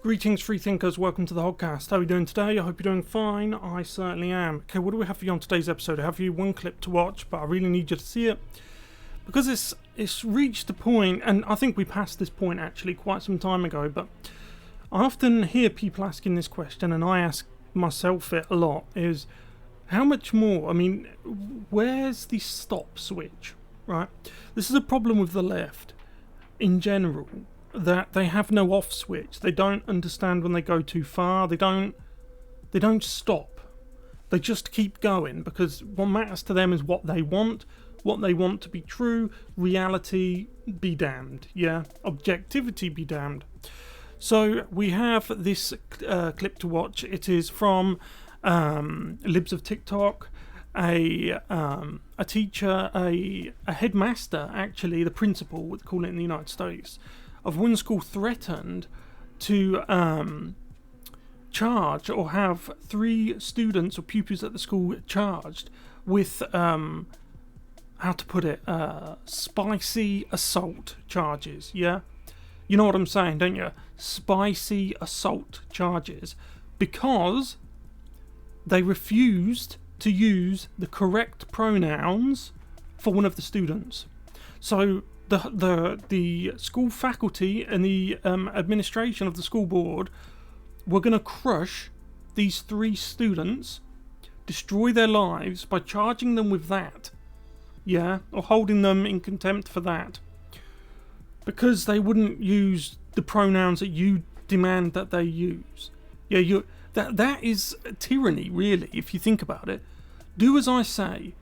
Greetings, free thinkers. Welcome to the Hoggcast. How are you doing today? I hope you're doing fine. I certainly am. Okay, what do we have for you on today's episode? I have for you one clip to watch, but I really need you to see it because it's reached a point, and I think we passed this point actually quite some time ago, but I often hear people asking this question, and I ask myself it a lot, is how much more? I mean, where's the stop switch, right? This is a problem with the left in general, that they have no off switch. They don't understand when they go too far. They don't stop. They just keep going, because what matters to them is what they want to be true, reality be damned, yeah, objectivity be damned. So we have this clip to watch. It is from Libs of TikTok. A teacher, a headmaster, actually, the principal, would call it in the United States, of one school threatened to charge or have 3 students or pupils at the school charged with, how to put it, spicy assault charges, yeah? You know what I'm saying, don't you? Spicy assault charges, because they refused to use the correct pronouns for one of the students. So the school faculty and the administration of the school board were going to crush these 3 students, destroy their lives by charging them with that, yeah, or holding them in contempt for that, because they wouldn't use the pronouns that you demand that they use. Yeah, that is tyranny, really, if you think about it. Do as I say.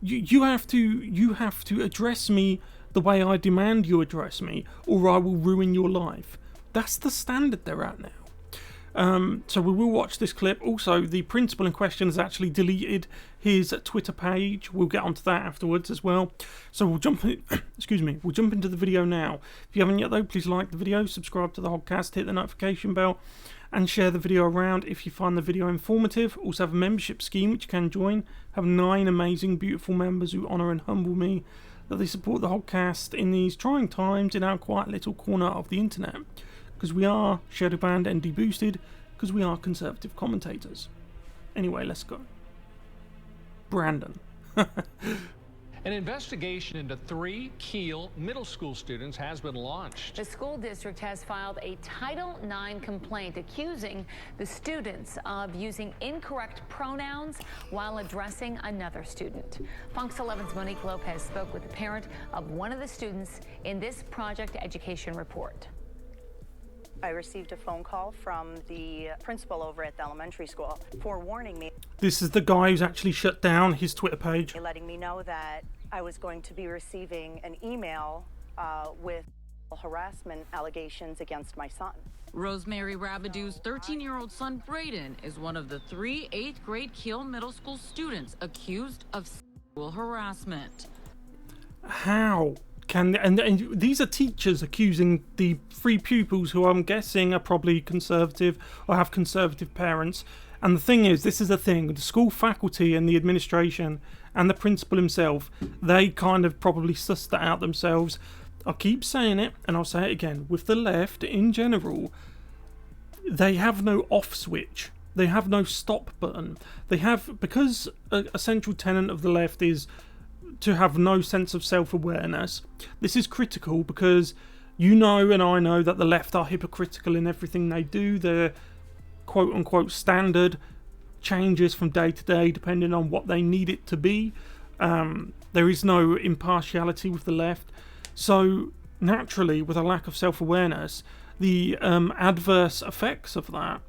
You have to address me the way I demand you address me, or I will ruin your life. That's the standard they're at now. So we will watch this clip. Also, the principal in question has actually deleted his Twitter page. We'll get onto that afterwards as well. So we'll jump into the video now. If you haven't yet though, please like the video, subscribe to the Hoggcast, hit the notification bell, and share the video around if you find the video informative. Also have a membership scheme which you can join. Have 9 amazing, beautiful members who honour and humble me that they support the Hoggcast in these trying times in our quiet little corner of the internet. Because we are shadow banned and deboosted, because we are conservative commentators. Anyway, let's go. Brandon. An investigation into 3 Kiel middle school students has been launched. The school district has filed a Title IX complaint accusing the students of using incorrect pronouns while addressing another student. Fox 11's Monique Lopez spoke with the parent of one of the students in this Project Education report. I received a phone call from the principal over at the elementary school forewarning me. This is the guy who's actually shut down his Twitter page. Letting me know that I was going to be receiving an email with harassment allegations against my son. Rosemary Rabidou's 13-year-old son, Braden, is one of the 3 8th grade Kiel Middle School students accused of sexual harassment. How can... And these are teachers accusing the 3 pupils who I'm guessing are probably conservative or have conservative parents. And the thing is, this is the thing, the school faculty and the administration and the principal himself, they kind of probably sussed that out themselves. I'll keep saying it, and I'll say it again, with the left in general, they have no off switch. They have no stop button. They have, because a central tenet of the left is to have no sense of self-awareness. This is critical because you know and I know that the left are hypocritical in everything they do. They're quote-unquote standard changes from day to day depending on what they need it to be. There is no impartiality with the left. So naturally, with a lack of self-awareness, the adverse effects of that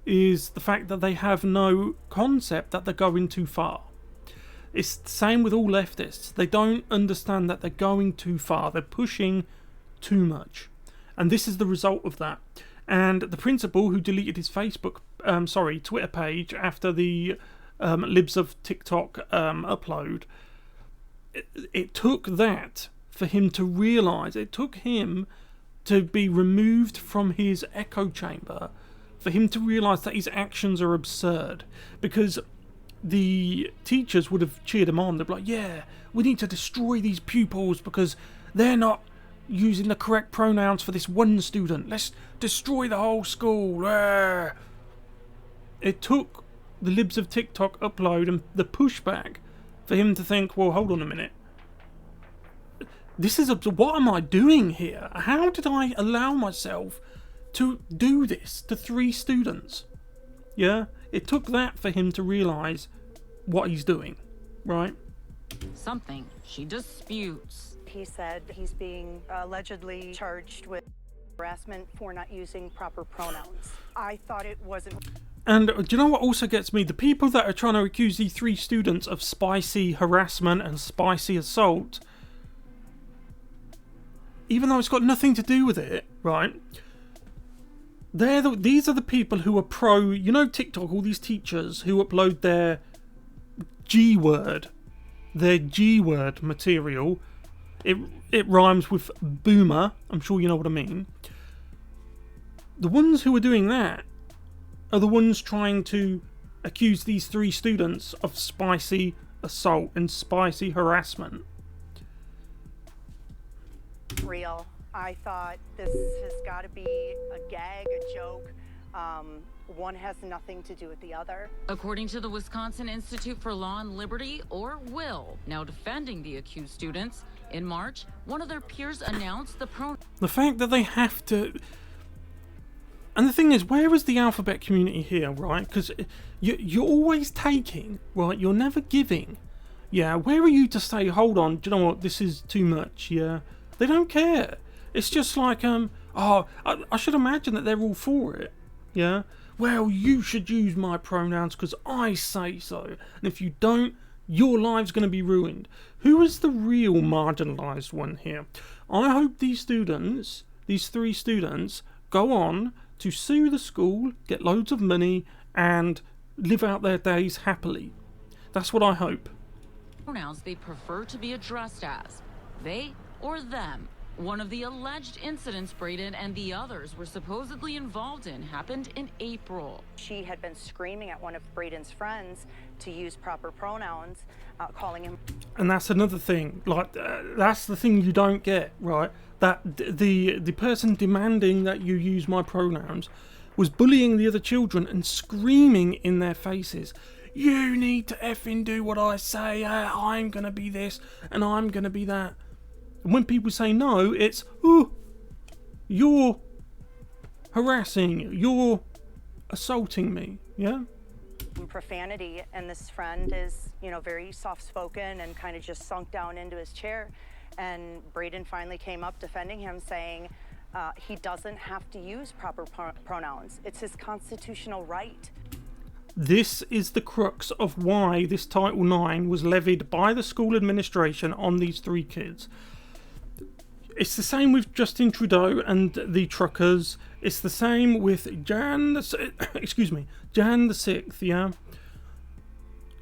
is the fact that they have no concept that they're going too far. It's the same with all leftists. They don't understand that they're going too far. They're pushing too much. And this is the result of that. And the principal who deleted his Twitter page after the Libs of TikTok upload, it took that for him to realise, it took him to be removed from his echo chamber, for him to realise that his actions are absurd. Because the teachers would have cheered him on. They'd be like, yeah, we need to destroy these pupils because they're not using the correct pronouns for this one student. Let's destroy the whole school. It took the libs of TikTok upload and the pushback for him to think, well, hold on a minute. What am I doing here? How did I allow myself to do this to 3 students? Yeah, it took that for him to realise what he's doing, right? Something she disputes. He said he's being allegedly charged with harassment for not using proper pronouns. I thought it wasn't. And do you know what also gets me? The people that are trying to accuse these 3 students of spicy harassment and spicy assault, even though it's got nothing to do with it, right? These are the people who are pro, TikTok, all these teachers who upload their G-word material. It rhymes with boomer. I'm sure you know what I mean. The ones who are doing that are the ones trying to accuse these 3 students of spicy assault and spicy harassment. Real. I thought this has got to be a gag, a joke. One has nothing to do with the other. According to the Wisconsin Institute for Law and Liberty, or WILL, now defending the accused students, in March, one of their peers announced the fact that they have to. And the thing is, where is the alphabet community here, right? Because you're always taking, right? You're never giving. Yeah, where are you to say, hold on, do you know what, this is too much, yeah? They don't care. It's just like, I should imagine that they're all for it, yeah? Well, you should use my pronouns because I say so. And if you don't, your life's going to be ruined. Who is the real marginalised one here? I hope these 3 students, go on to sue the school, get loads of money, and live out their days happily. That's what I hope. Pronouns they prefer to be addressed as they or them. One of the alleged incidents Braden and the others were supposedly involved in happened in April. She had been screaming at one of Braden's friends to use proper pronouns, calling him. And that's another thing. Like, that's the thing you don't get, right? That the person demanding that you use my pronouns was bullying the other children and screaming in their faces, you need to effing do what I say, I'm going to be this and I'm going to be that. And when people say no, it's, oh, you're harassing, you're assaulting me, yeah? Profanity, and this friend is, very soft-spoken and kind of just sunk down into his chair. And Braden finally came up defending him, saying he doesn't have to use proper pronouns. It's his constitutional right. This is the crux of why this Title IX was levied by the school administration on these 3 kids. It's the same with Justin Trudeau and the truckers. It's the same with Jan the 6th, yeah?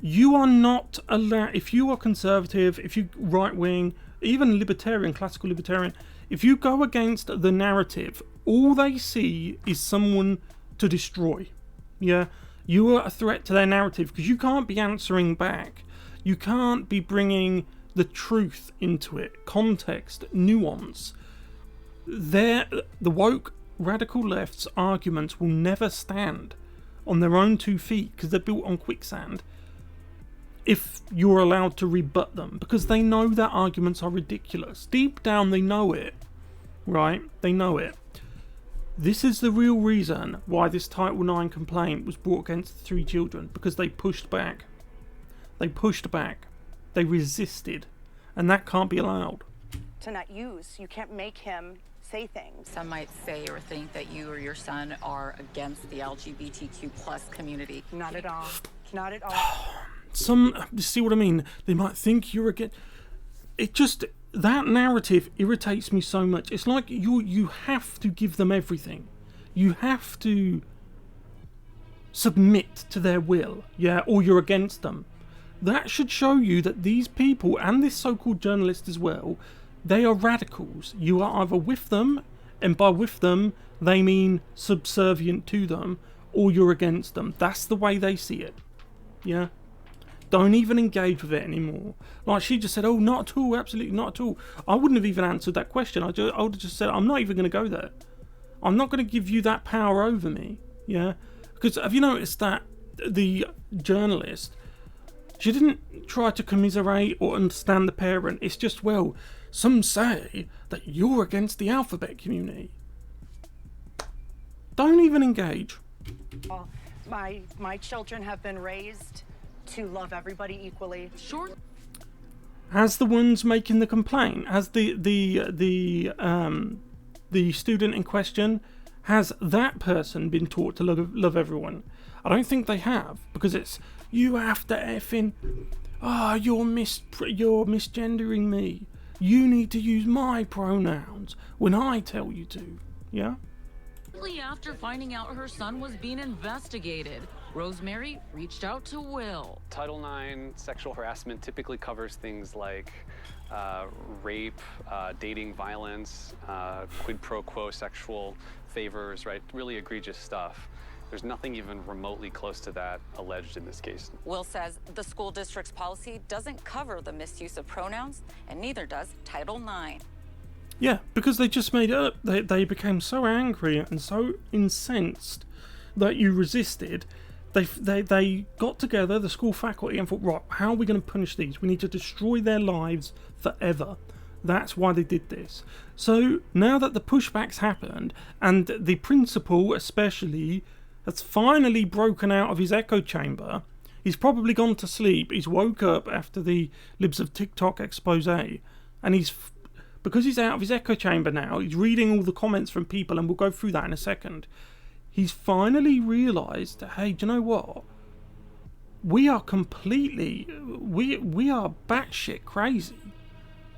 You are not allowed, if you are conservative, if you right-wing, even libertarian, classical libertarian, if you go against the narrative, all they see is someone to destroy, yeah? You are a threat to their narrative because you can't be answering back. You can't be bringing the truth into it, context, nuance. The woke radical left's arguments will never stand on their own 2 feet because they're built on quicksand if you're allowed to rebut them, because they know their arguments are ridiculous. Deep down they know it, right? They know it. This is the real reason why this Title IX complaint was brought against the 3 children, because they pushed back. They resisted, and that can't be allowed. To not use. You can't make him say things. Some might say or think that you or your son are against the LGBTQ plus community. Not at all. Not at all. You see what I mean? They might think you're against. That narrative irritates me so much. It's like you have to give them everything. You have to submit to their will, yeah, or you're against them. That should show you that these people, and this so-called journalist as well, they are radicals. You are either with them, and by with them, they mean subservient to them, or you're against them. That's the way they see it. Yeah? Don't even engage with it anymore. Like, she just said, oh, not at all, absolutely not at all. I wouldn't have even answered that question. I would have just said, I'm not even going to go there. I'm not going to give you that power over me. Yeah? Because have you noticed that the journalist, she didn't try to commiserate or understand the parent. It's just, well, some say that you're against the alphabet community. Don't even engage. My children have been raised to love everybody equally. Sure. Has the ones making the complaint, has the student in question, has that person been taught to love everyone? I don't think they have, because it's, you have to effing, you're misgendering me. You need to use my pronouns when I tell you to. Yeah? After finding out her son was being investigated, Rosemary reached out to Will. Title IX sexual harassment typically covers things like rape, dating violence, quid pro quo sexual favors, right? Really egregious stuff. There's nothing even remotely close to that alleged in this case. Will says the school district's policy doesn't cover the misuse of pronouns, and neither does Title IX. Yeah, because they just made it up. They became so angry and so incensed that you resisted. They got together, the school faculty, and thought, right, how are we going to punish these? We need to destroy their lives forever. That's why they did this. So now that the pushbacks happened, and the principal especially has finally broken out of his echo chamber, he's probably gone to sleep. He's woke up after the Libs of TikTok expose, and because he's out of his echo chamber now, he's reading all the comments from people, and we'll go through that in a second. He's finally realised, hey, do you know what? We are completely, we are batshit crazy,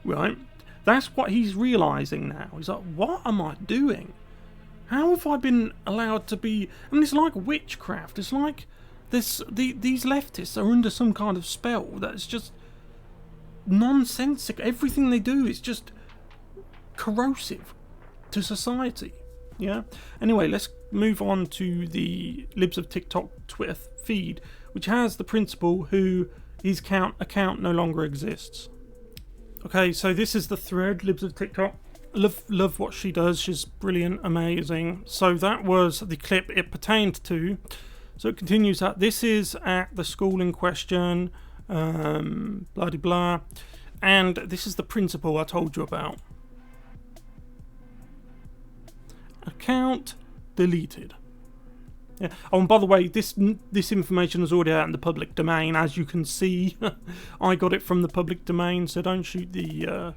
right? That's what he's realising now. He's like, what am I doing? How have I been allowed to be? I mean, it's like witchcraft. It's like these leftists are under some kind of spell that's just nonsensical. Everything they do is just corrosive to society. Yeah. Anyway, let's move on to the Libs of TikTok Twitter feed, which has the principal who his account no longer exists. Okay, so this is the thread, Libs of TikTok. Love what she does. She's brilliant, amazing. So that was the clip it pertained to. So it continues that this is at the school in question, blah de blah, and this is the principal I told you about. Account deleted. Yeah. Oh, and by the way, this information is already out in the public domain, as you can see. I got it from the public domain, so don't shoot the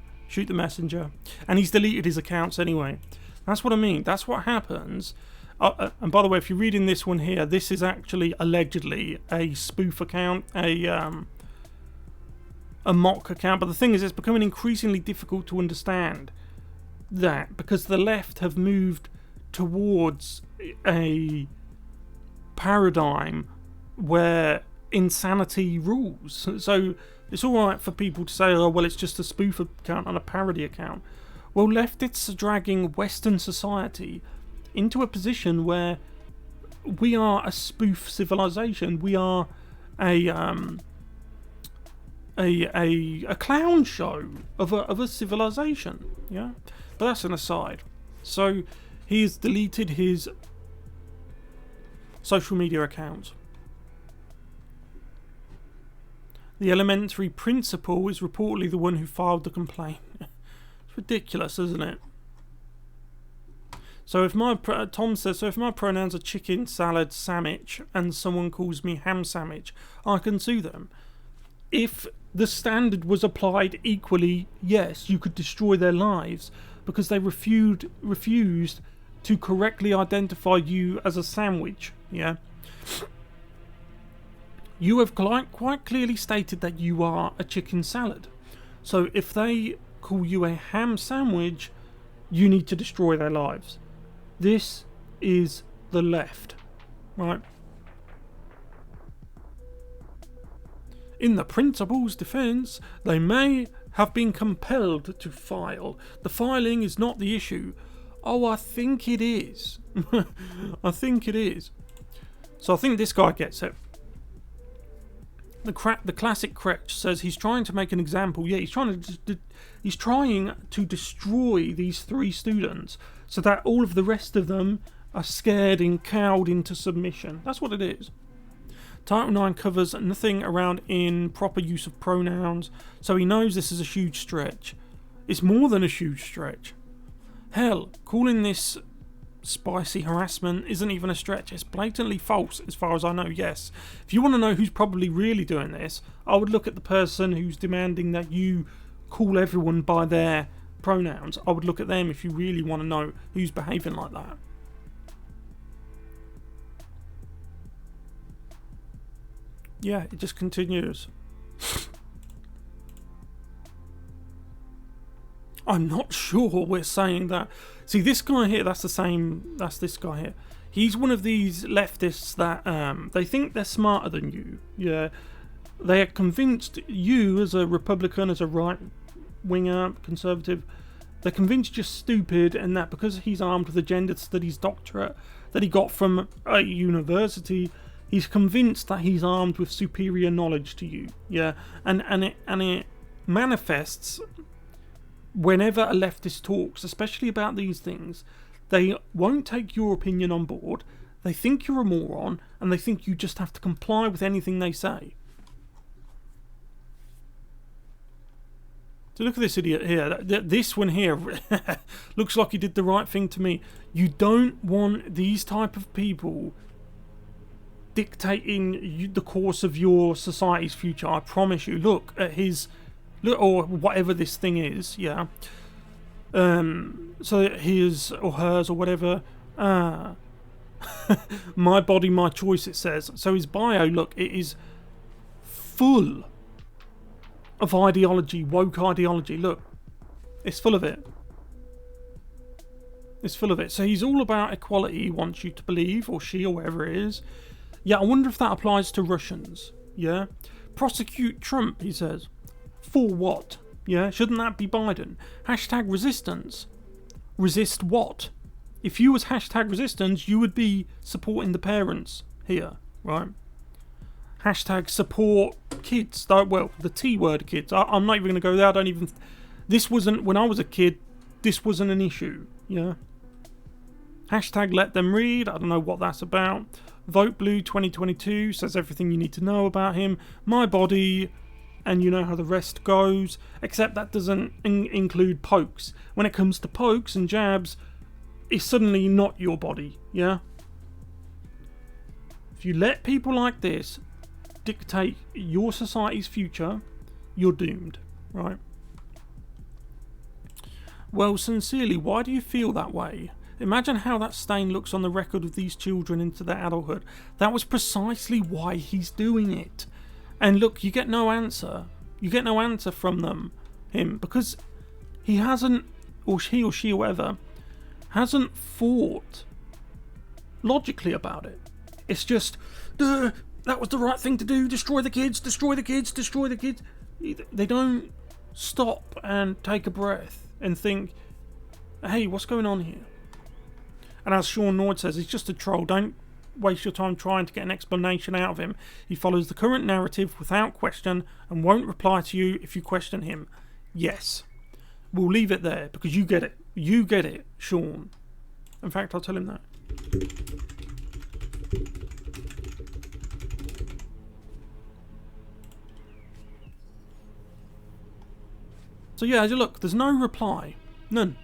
messenger. And he's deleted his accounts anyway. That's what I mean. That's what happens. And by the way, if you're reading this one here, this is actually allegedly a spoof account, a mock account. But the thing is, it's becoming increasingly difficult to understand that, because the left have moved towards a paradigm where insanity rules. So it's alright for people to say, oh, well, it's just a spoof account and a parody account. Well, leftists are dragging Western society into a position where we are a spoof civilization. We are a clown show of a civilization. Yeah, but that's an aside. So he's deleted his social media accounts. The elementary principal is reportedly the one who filed the complaint. It's ridiculous, isn't it? So if Tom says, so if my pronouns are chicken, salad, sandwich, and someone calls me ham sandwich, I can sue them. If the standard was applied equally, yes, you could destroy their lives because they refused to correctly identify you as a sandwich. Yeah. You have quite clearly stated that you are a chicken salad. So if they call you a ham sandwich, you need to destroy their lives. This is the left, right? In the principal's defense, they may have been compelled to file. The filing is not the issue. Oh, I think it is. I think it is. So I think this guy gets it. the classic Kretsch says he's trying to make an example. Yeah, he's trying to destroy these 3 students so that all of the rest of them are scared and cowed into submission. That's what it is. Title 9 covers nothing around improper use of pronouns, so he knows this is a huge stretch. It's more than a huge stretch. Hell, calling this spicy harassment isn't even a stretch. It's blatantly false as far as I know, yes. If you want to know who's probably really doing this, I would look at the person who's demanding that you call everyone by their pronouns. I would look at them if you really want to know who's behaving like that. Yeah, it just continues. I'm not sure we're saying that. See, this guy here, that's this guy here. He's one of these leftists that they think they're smarter than you. Yeah. They are convinced you, as a Republican, as a right-winger, conservative, they're convinced you're stupid, and that because he's armed with a gender studies doctorate that he got from a university, he's convinced that he's armed with superior knowledge to you. Yeah. And it manifests whenever a leftist talks, especially about these things. They won't take your opinion on board. They think you're a moron, and they think you just have to comply with anything they say. So look at this idiot here. This one here looks like he did the right thing to me. You don't want these type of people dictating the course of your society's future. I promise you. Look at his... Look, or whatever this thing is, yeah. So his or hers or whatever. My body, my choice, it says. So his bio, look, it is full of ideology, woke ideology. Look, it's full of it. It's full of it. So he's all about equality, he wants you to believe, or she, or whatever it is. Yeah, I wonder if that applies to Russians. Yeah. Prosecute Trump, he says. For what? Yeah, shouldn't that be Biden? Hashtag resistance. Resist what? If you was hashtag resistance, you would be supporting the parents here, right? Hashtag support kids. Well, the T word kids. I'm not even going to go there. I don't even... This wasn't... When I was a kid, this wasn't an issue, yeah? Hashtag let them read. I don't know what that's about. Vote Blue 2022 says everything you need to know about him. My body... And you know how the rest goes, except that doesn't include pokes. When it comes to pokes and jabs, it's suddenly not your body, yeah? If you let people like this dictate your society's future, you're doomed, right? Well, sincerely, why do you feel that way? Imagine how that stain looks on the record of these children into their adulthood. That was precisely why he's doing it. And look, you get no answer. You get no answer from him, because he hasn't, or he or she or whatever, hasn't thought logically about it. It's just, that was the right thing to do, destroy the kids, destroy the kids, destroy the kids. They don't stop and take a breath and think, hey, what's going on here? And as Sean Nord says, he's just a troll. Don't waste your time trying to get an explanation out of him. He follows the current narrative without question and won't reply to you if you question him. Yes. We'll leave it there because you get it. You get it, Sean. In fact, I'll tell him that. So yeah, as you look, there's no reply. None.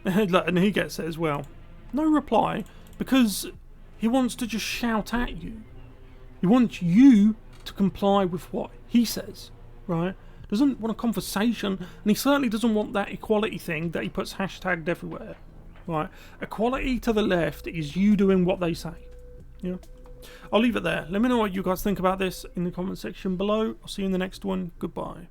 And he gets it as well. No reply. Because he wants to just shout at you. He wants you to comply with what he says, right? Doesn't want a conversation, and he certainly doesn't want that equality thing that he puts hashtagged everywhere, right? Equality to the left is you doing what they say, yeah? I'll leave it there. Let me know what you guys think about this in the comment section below. I'll see you in the next one. Goodbye.